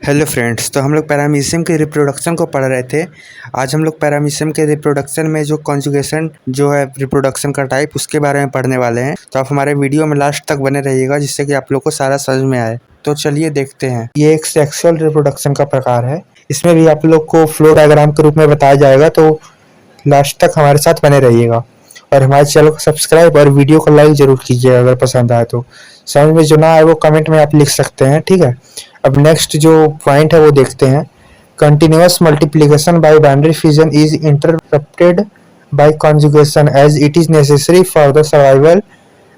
Hello friends, तो हम लोग पैरामीशियम के रिप्रोडक्शन को पढ़ रहे थे। आज हम लोग पैरामीशियम के रिप्रोडक्शन में जो कॉन्जुगेशन जो है रिप्रोडक्शन का टाइप उसके बारे में पढ़ने वाले हैं। तो आप हमारे वीडियो में लास्ट तक बने रहिएगा जिससे कि आप लोग को सारा समझ में आए। तो चलिए देखते हैं। ये एक सेक्सुअल रिप्रोडक्शन का प्रकार है। इसमें भी आप लोग को फ्लो डायग्राम के रूप में बताया जाएगा, तो लास्ट तक हमारे साथ बने रहिएगा और हमारे चैनल को सब्सक्राइब और वीडियो को लाइक जरूर कीजिएगा अगर पसंद आए तो। समझ में जो ना आए वो कमेंट में आप लिख सकते हैं, ठीक है। अब नेक्स्ट जो पॉइंट है वो देखते हैं। Continuous multiplication by binary fission is interrupted by conjugation as it is necessary for the survival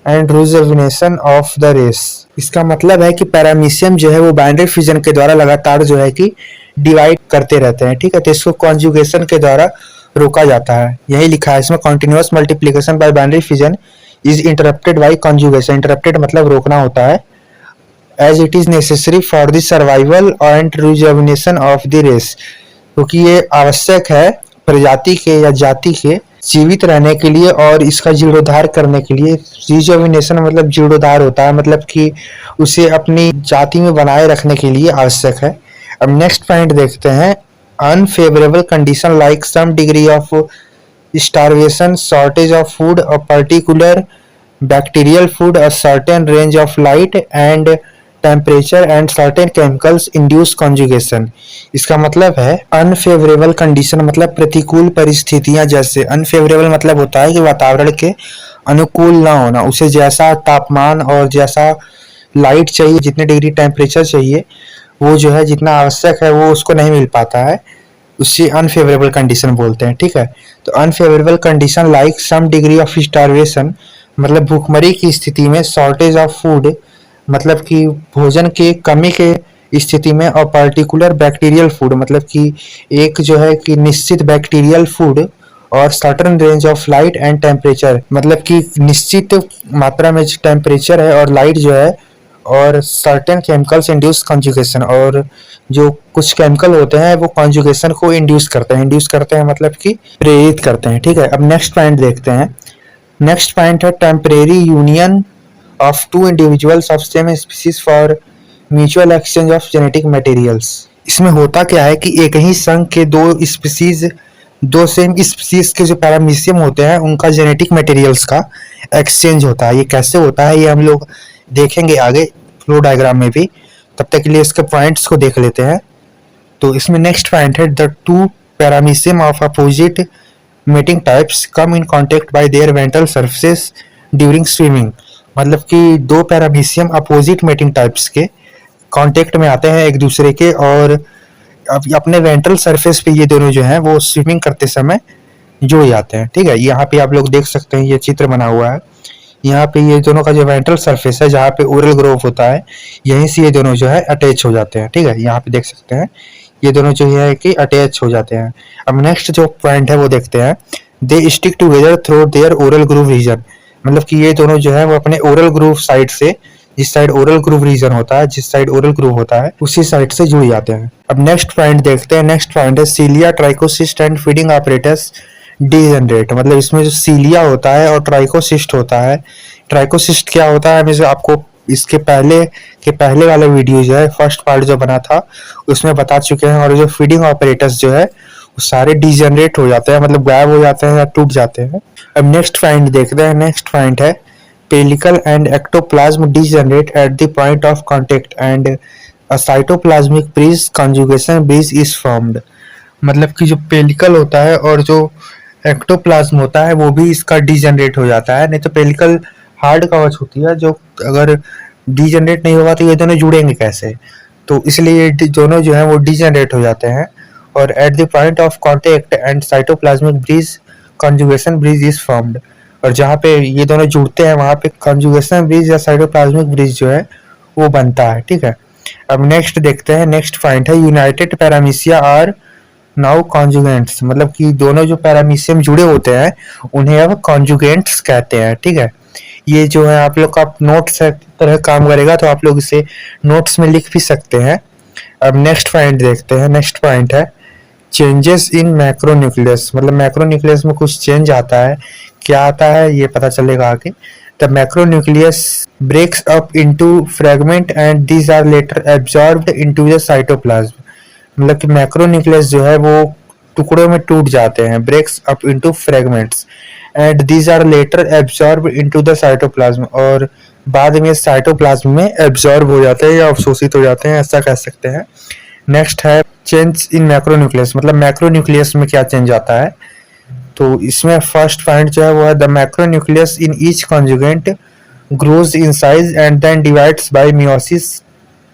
and reservation of the race. इसका मतलब है कि पैरामीशियम जो है वो बाइनरी फिजन के द्वारा लगातार जो है कि डिवाइड करते रहते हैं, ठीक है। तो इसको कॉन्जुगेशन के द्वारा रोका जाता है, यही लिखा है इसमें। Continuous multiplication by binary fission is interrupted by conjugation. Interrupted मतलब रोकना होता है। As it is necessary for the survival and reservation of the race, क्योंकि ये आवश्यक है प्रजाति के या जाति के जीवित रहने के लिए और इसका जीर्णोद्धार करने के लिए। रिजर्वेशन मतलब जीर्णोद्धार होता है, मतलब कि उसे अपनी जाति में बनाए रखने के लिए आवश्यक है। अब नेक्स्ट पॉइंट देखते हैं। Unfavourable condition like some degree of starvation, shortage of food, a particular bacterial food, a certain range of light and temperature and certain chemicals induce conjugation। इसका मतलब है अनफेवरेबल कंडीशन मतलब प्रतिकूल परिस्थितियां। जैसे अनफेवरेबल मतलब होता है कि वातावरण के अनुकूल ना होना, उसे जैसा तापमान और जैसा लाइट चाहिए, जितने डिग्री टेम्परेचर चाहिए, वो जो है जितना आवश्यक है वो उसको नहीं मिल पाता है, उससे अनफेवरेबल कंडीशन बोलते हैं, ठीक है। तो unfavourable condition like some degree of starvation मतलब भूखमरी की स्थिति में, शॉर्टेज ऑफ फूड मतलब कि भोजन के कमी के स्थिति में, और पर्टिकुलर बैक्टीरियल फूड मतलब कि एक जो है कि निश्चित बैक्टीरियल फूड, और certain range of light and temperature मतलब कि निश्चित मात्रा में टेम्परेचर है और लाइट जो है, और सर्टेन केमिकल्स इंड्यूस कॉन्जुगेशन, और जो कुछ केमिकल होते हैं वो कॉन्जुगेशन को इंड्यूस करते हैं। इंड्यूस करते हैं मतलब कि प्रेरित करते हैं, ठीक है। अब नेक्स्ट पॉइंट देखते हैं। नेक्स्ट पॉइंट है temporary union of two individuals of same species for mutual exchange of genetic materials. इसमें होता क्या है कि एक ही संघ के दो सेम स्पीसीज के जो पैरामीशियम होते हैं उनका जेनेटिक मटेरियल्स का एक्सचेंज होता है। ये कैसे होता है ये हम लोग देखेंगे आगे फ्लो डायग्राम में भी। तब तक के लिए इसके पॉइंट्स को देख लेते हैं। तो इसमें नेक्स्ट पॉइंट है the two paramecium of opposite mating types come in contact bye there ventral surfaces during swimming. मतलब कि दो पैरामीशियम अपोजिट मेटिंग टाइप्स के कांटेक्ट में आते हैं एक दूसरे के, और अपने वेंट्रल सरफेस पे ये दोनों जो हैं वो स्विमिंग करते समय जुड़ जाते हैं, ठीक है। यहाँ पे आप लोग देख सकते हैं ये चित्र बना हुआ है। यहाँ पे ये दोनों का जो वेंट्रल सरफेस है जहाँ पे ओरल ग्रोव होता है, यहीं से ये दोनों जो है अटैच हो जाते हैं, ठीक है। यहाँ पे देख सकते हैं ये दोनों जो है कि अटैच हो जाते हैं। अब नेक्स्ट जो पॉइंट है वो देखते हैं। They stick together through their oral groove region मतलब कि ये दोनों जो है वो अपने ओरल ग्रूव साइड से, जिस साइड ओरल ग्रूव रीजन होता है, जिस साइड ओरल ग्रूव होता है उसी साइड से जुड़ जाते हैं। अब नेक्स्ट पॉइंट देखते हैं। नेक्स्ट पॉइंट है cilia, trichocyst and feeding apparatus degenerate. मतलब इसमें जो सीलिया होता है और ट्राइकोसिस्ट होता है। ट्राइकोसिस्ट क्या होता है मैं आपको इसके पहले वाला वीडियो जो है फर्स्ट पार्ट जो बना था उसमें बता चुके हैं। और जो फीडिंग ऑपरेटर्स जो है वो सारे डीजनरेट हो जाते हैं, मतलब गायब हो जाते हैं या टूट जाते हैं। अब नेक्स्ट पॉइंट देखते हैं। नेक्स्ट पॉइंट है pellicle and ectoplasm degenerate at the point of contact and a cytoplasmic bridge conjugation bridge is formed. मतलब कि जो पेलिकल होता है और जो एक्टोप्लाज्म होता है वो भी इसका डीजनरेट हो जाता है। नहीं तो पेलिकल हार्ड कवच होती है, जो अगर डीजनरेट नहीं होगा तो ये दोनों जुड़ेंगे कैसे, तो इसलिए ये दोनों जो है वो डीजनरेट हो जाते हैं। और at the point of contact and cytoplasmic bridge conjugation bridge is formed. और जहाँ पे ये दोनों जुड़ते हैं वहाँ पे कंजुगेशन ब्रिज या साइटोप्लाज्मिक ब्रिज जो है वो बनता है, ठीक है। अब नेक्स्ट देखते हैं। नेक्स्ट पॉइंट है यूनाइटेड पैरामीशिया आर नाउ कॉन्जुगेंट्स। मतलब कि दोनों जो पैरामीशियम जुड़े होते हैं उन्हें अब कॉन्जुगेंट्स कहते हैं, ठीक है। ये जो है आप लोग का नोट्स तरह काम करेगा, तो आप लोग इसे नोट्स में लिख भी सकते हैं। अब नेक्स्ट पॉइंट देखते हैं। नेक्स्ट पॉइंट है चेंजेस इन मैक्रोन्यूक्लियस। मतलब मैक्रोन्यूक्लियस में कुछ चेंज आता है, क्या आता है ये पता चलेगा आगे। The macronucleus breaks up into fragment and these are later absorbed into the cytoplasm. मतलब कि मैक्रोन्यूक्लियस जो है वो टुकड़ों में टूट जाते हैं, breaks up into fragments and these are later absorb into the cytoplasm, और बाद में साइटोप्लाज्म में एब्जॉर्ब हो जाते हैं या अवशोषित हो जाते हैं, ऐसा कह सकते हैं। नेक्स्ट है चेंज इन मैक्रोन्यूक्लियस, मतलब मैक्रोन्यूक्लियस में क्या चेंज आता है। तो इसमें फर्स्ट पॉइंट जो है वो है the macronucleus in each conjugant grows in size and then divides by meiosis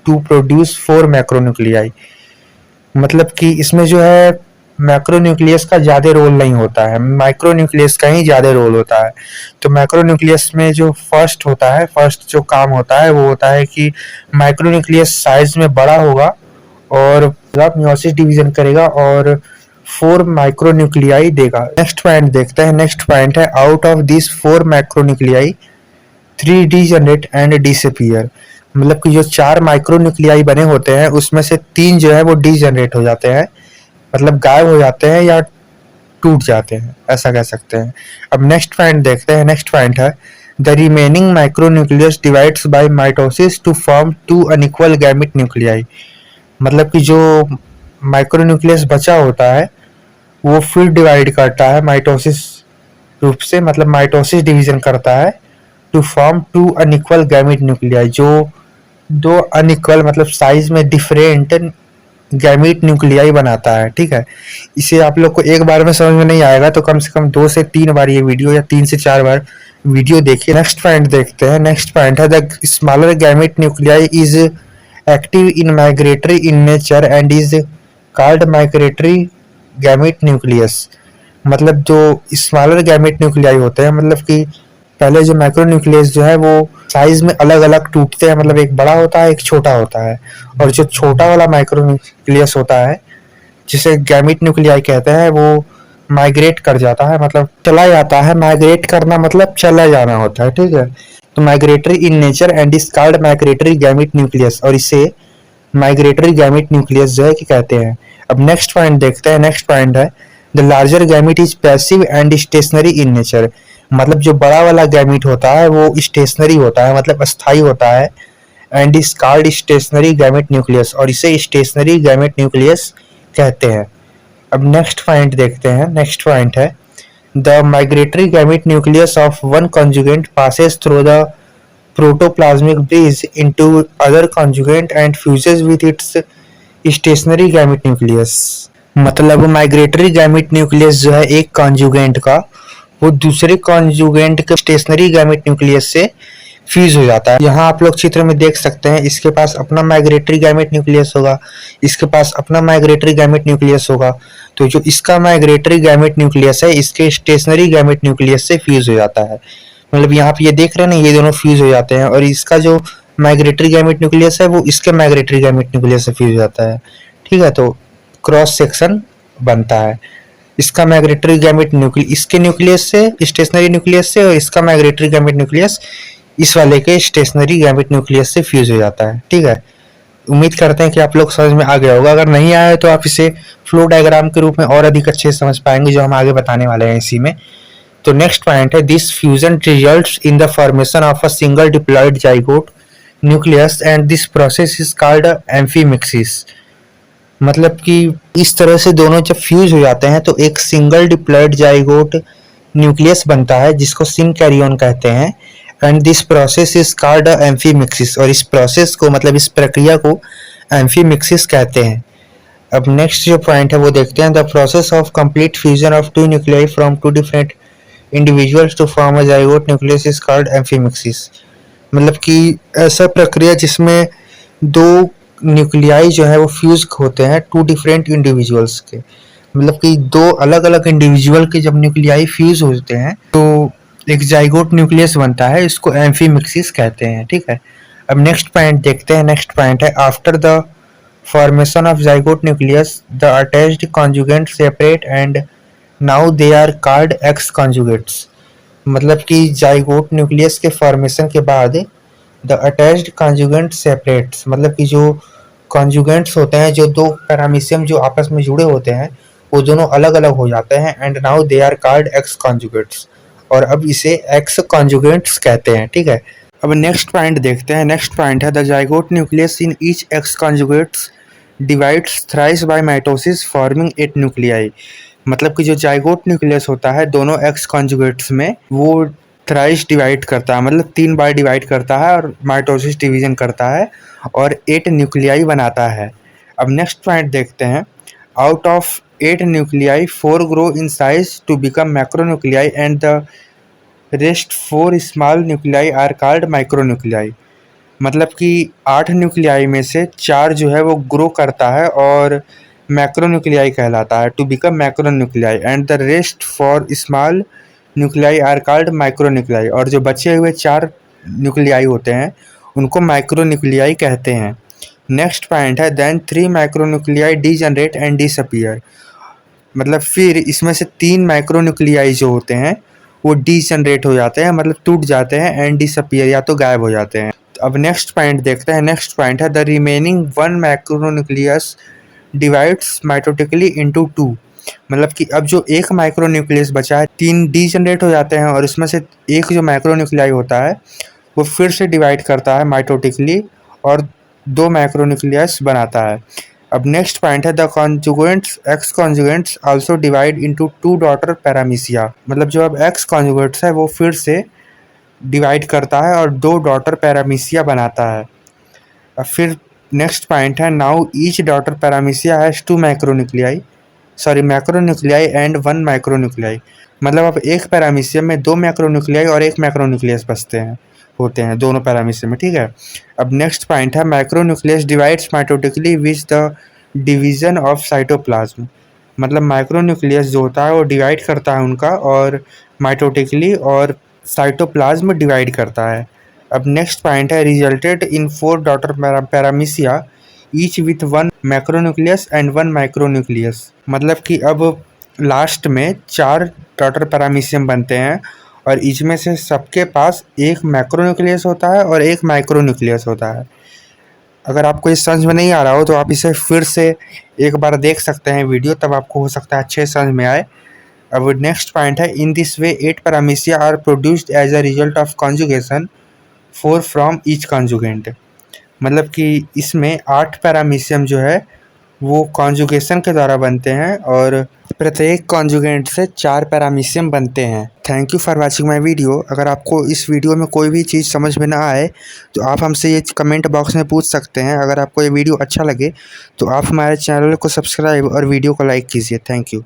to produce 4 macronuclei. मतलब कि इसमें जो है मैक्रोन्यूक्लियस का ज़्यादा रोल नहीं होता है, माइक्रोन्यूक्लियस का ही ज़्यादा रोल होता है। तो मैक्रोन्यूक्लियस में जो फर्स्ट होता है, फर्स्ट जो काम होता है वो होता है कि माइक्रोन्यूक्लियस साइज में बड़ा होगा और मियोसिस डिवीजन करेगा और 4 माइक्रोन्यूक्लियाई देगा। नेक्स्ट पॉइंट देखते हैं। नेक्स्ट पॉइंट है out of this 4 micronuclei 3 degenerate and disappear. मतलब कि जो 4 माइक्रोन्यूक्लियाई बने होते हैं उसमें से 3 जो है वो डीजनरेट हो जाते हैं, मतलब गायब हो जाते हैं या टूट जाते हैं, ऐसा कह सकते हैं। अब नेक्स्ट पॉइंट देखते हैं। नेक्स्ट पॉइंट है the remaining micronucleus divides by mitosis to form 2 unequal gamete nuclei. मतलब कि जो माइक्रोन्यूक्लियस बचा होता है वो फिर डिवाइड करता है माइटोसिस रूप से, मतलब माइटोसिस डिवीजन करता है to form 2 unequal gamete nuclei, जो 2 अनइक्वल मतलब साइज में डिफरेंट गैमेट न्यूक्लियाई बनाता है। ठीक है, इसे आप लोग को एक बार में समझ में नहीं आएगा तो कम से कम 2 से 3 बार ये वीडियो या 3 से 4 बार वीडियो देखिए। नेक्स्ट पॉइंट देखते हैं। नेक्स्ट पॉइंट है the smaller gamete nuclei is active in migratory in nature and is called migratory gamete nucleus. मतलब जो स्मॉलर गैमेट न्यूक्लियाई होते हैं, मतलब कि पहले जो माइक्रोन्यूक्लियस जो है वो साइज में अलग अलग टूटते हैं, मतलब एक बड़ा होता है एक छोटा होता है, और जो छोटा वाला माइक्रोन्यूक्लियस होता है जिसे गैमेट न्यूक्लियाई कहते हैं वो माइग्रेट कर जाता है, मतलब चला जाता है। माइग्रेट करना मतलब चला जाना होता है। ठीक है, तो migratory in nature and is called migratory gamete nucleus, और इसे माइग्रेटरी गैमेट न्यूक्लियस जो है कि कहते हैं। अब नेक्स्ट पॉइंट देखते हैं। नेक्स्ट पॉइंट है the larger gamete is passive and stationary in nature. मतलब जो बड़ा वाला गैमेट होता है वो स्टेशनरी होता है, मतलब अस्थाई होता है, and is called stationary gamete nucleus, और इसे स्टेशनरी गैमेट न्यूक्लियस कहते हैं। अब नेक्स्ट पॉइंट देखते हैं। नेक्स्ट पॉइंट है the migratory gamete nucleus of one conjugant passes through the protoplasmic bridge into other conjugate and fuses with its stationary gamete nucleus। मतलब migratory gamete nucleus जो है एक कॉन्जुगेंट का वो दूसरे कॉन्जुगेंट के स्टेशनरी गैमेट न्यूक्लियस से फ्यूज हो जाता है। यहाँ आप लोग चित्र में देख सकते हैं, इसके पास अपना माइग्रेटरी गैमेट न्यूक्लियस होगा, इसके पास अपना माइग्रेटरी गैमेट न्यूक्लियस होगा। तो जो इसका माइग्रेटरी गैमेट न्यूक्लियस है इसके स्टेशनरी गैमेट न्यूक्लियस से फ्यूज हो जाता है। मतलब यहाँ पे ये देख रहे हैं ना, ये दोनों फ्यूज हो जाते हैं, और इसका जो माइग्रेटरी गैमेट न्यूक्लियस है वो इसके माइग्रेटरी गैमेट न्यूक्लियस से फ्यूज हो जाता है। ठीक है, तो क्रॉस सेक्शन बनता है। इसका माइग्रेटरी गैमेट न्यूक्लियस इसके न्यूक्लियस से स्टेशनरी न्यूक्लियस से, और इसका माइग्रेटरी गैमेट न्यूक्लियस इस वाले के स्टेशनरी गैमेट न्यूक्लियस से फ्यूज हो जाता है। ठीक है, उम्मीद करते हैं कि आप लोग समझ में आ गया होगा। अगर नहीं आया है तो आप इसे फ्लो डायग्राम के रूप में और अधिक अच्छे से समझ पाएंगे, जो हम आगे बताने वाले हैं इसी में। तो नेक्स्ट पॉइंट है this fusion results in the formation of a single diploid zygote nucleus and this process is called amphimixis. मतलब कि इस तरह से दोनों जब फ्यूज हो जाते हैं तो एक सिंगल डिप्लॉयड जाइगोट न्यूक्लियस बनता है जिसको सिन कैरियन कहते हैं, and this process is called amphimixis, और इस प्रोसेस को मतलब इस प्रक्रिया को एम्फीमिक्सिस कहते हैं। अब नेक्स्ट जो पॉइंट है वो देखते हैं the process of complete fusion of 2 nuclei from 2 different individuals to form a zygote nucleus is called amphimixis. मतलब कि ऐसा प्रक्रिया जिसमें 2 न्यूक्लियाई जो है वो फ्यूज होते हैं 2 डिफरेंट इंडिविजुअल्स के, मतलब कि 2 अलग अलग इंडिविजुअल के जब न्यूक्लियाई फ्यूज होते हैं तो एक जाइगोट न्यूक्लियस बनता है, इसको एम्फीमिक्सिस कहते हैं। ठीक है, अब नेक्स्ट पॉइंट देखते हैं। नेक्स्ट पॉइंट है after the formation of zygote nucleus the attached conjugates separate and now they are called X conjugates। मतलब कि जाइगोट न्यूक्लियस के फॉर्मेशन के बाद द अटैच्ड कॉन्जुगेंट सेपरेट्स, मतलब कि जो कॉन्जुगेंट्स होते हैं, जो 2 पैरामीशियम जो आपस में जुड़े होते हैं वो दोनों अलग अलग हो जाते हैं, and now they are called ex conjugates, और अब इसे एक्स कॉन्जुगेट्स कहते हैं। ठीक है, अब नेक्स्ट पॉइंट देखते हैं। नेक्स्ट पॉइंट है the zygote nucleus in each x conjugates divides thrice by mitosis forming 8 nuclei. मतलब कि जो जाइगोट न्यूक्लियस होता है दोनों एक्स कॉन्जुगेट्स में, वो थ्राइस डिवाइड करता है, मतलब 3 बार डिवाइड करता है और माइटोसिस डिवीजन करता है और 8 न्यूक्लियाई बनाता है। अब नेक्स्ट पॉइंट देखते हैं। Out of 8 nuclei 4 grow in size to become macronuclei and the rest 4 small nuclei are called micronuclei. मतलब कि 8 न्यूक्लियाई में से 4 जो है वो ग्रो करता है और मैक्रोन्यूक्लियाई कहलाता है, to become macronuclei, and the rest 4 small nuclei are called micronuclei. और जो बचे हुए 4 न्यूक्लियाई होते हैं उनको माइक्रोन्यूक्लियाई कहते हैं। नेक्स्ट पॉइंट है then 3 micronuclei degenerate and disappear. मतलब फिर इसमें से 3 माइक्रोन्यूक्लियाई जो होते हैं वो डीजनरेट हो जाते हैं, मतलब टूट जाते हैं, एंड डिसअपीयर या तो गायब हो जाते हैं। अब नेक्स्ट पॉइंट देखते हैं। नेक्स्ट पॉइंट है the remaining 1 micronucleus divides mitotically into 2। मतलब कि अब जो एक माइक्रोन्यूक्लियस बचा है 3 डीजनरेट हो जाते हैं और इसमें से एक जो माइक्रोन्यूक्लियाई होता है वो फिर से डिवाइड करता है माइटोटिकली और 2 माइक्रोन्यूक्लियस बनाता है। अब नेक्स्ट पॉइंट है the conjugants ex conjugants also divide into 2 daughter paramecia. मतलब जो अब एक्स कॉन्जुगेंट्स है वो फिर से डिवाइड करता है और 2 डॉटर पैरामीशिया बनाता है। अब फिर नेक्स्ट पॉइंट है now each daughter paramecia has 2 macronuclei and 1 micronuclei. मतलब अब एक पैरामीशियम में 2 मैक्रोन्यूक्लियाई और 1 मैक्रोन्यूक्लियस बचते हैं होते हैं दोनों पैरामीशियम में। ठीक है, अब नेक्स्ट पॉइंट है micronucleus divides mitotically which the division of cytoplasm. मतलब माइक्रोन्यूक्लियस जो होता है वो डिवाइड करता है उनका और माइटोटिकली और साइटोप्लाज्म डिवाइड करता है। अब नेक्स्ट पॉइंट है resulted in 4 daughter पैरामीशिया each with 1 macronucleus and 1 micronucleus. मतलब कि अब लास्ट में 4 डॉटर पैरामीशियम बनते हैं और इसमें से सबके पास एक मैक्रोन्यूक्लियस होता है और एक माइक्रोन्यूक्लियस होता है। अगर आपको इस समझ में नहीं आ रहा हो तो आप इसे फिर से एक बार देख सकते हैं वीडियो, तब आपको हो सकता है अच्छे समझ में आए। अब नेक्स्ट पॉइंट है in this way 8 paramecia are produced as a result of conjugation 4 from each conjugant. मतलब कि इसमें 8 पैरामीशियम जो है वो कॉन्जुगेशन के द्वारा बनते हैं और प्रत्येक कॉन्जुगेंट से 4 पैरामीशियम बनते हैं। Thank you for watching my video. अगर आपको इस वीडियो में कोई भी चीज़ समझ में ना आए तो आप हमसे ये कमेंट बॉक्स में पूछ सकते हैं। अगर आपको ये वीडियो अच्छा लगे तो आप हमारे चैनल को सब्सक्राइब और वीडियो को लाइक कीजिए। Thank you.